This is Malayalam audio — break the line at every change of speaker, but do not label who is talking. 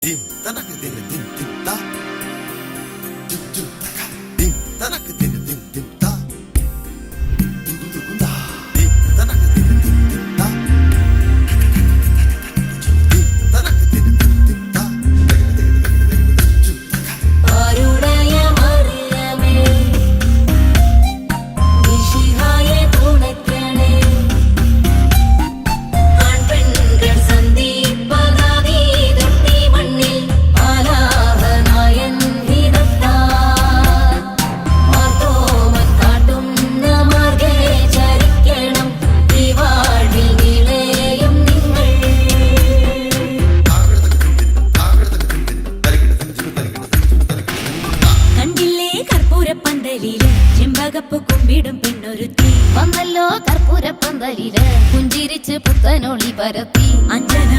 dim tanak dim dim dim ta dim dim taka dim tanak dim dim dim ta dim dim ta dim tanak dim dim dim ta dim tanak dim dim dim ta
ആരുടയ മറിയമേ നിശിഹായെ തുണയ്ക്കണേ ആൺപെൺകൾ സന്ധിപ്പതാതി തൊട്ടി മണ്ണിൽ ആലാഹനായൻ ഹിതത്താൽ മാർത്തോമൻ കാട്ടുന്ന മാർഗേ ചരിക്കണം ഈ വാഴ്വിൽ നിളയും നിങ്ങൾ കണ്ടില്ലേ കർപ്പൂരപ്പന്തലില് ചെമ്പകപ്പ് കുമ്പിടും പെണ്ണൊരുത്തി വന്നല്ലോ കർപ്പൂരപ്പന്തലില് പുഞ്ചിരിച്ച് പുത്തനൊളി പരത്തി അഞ്ജന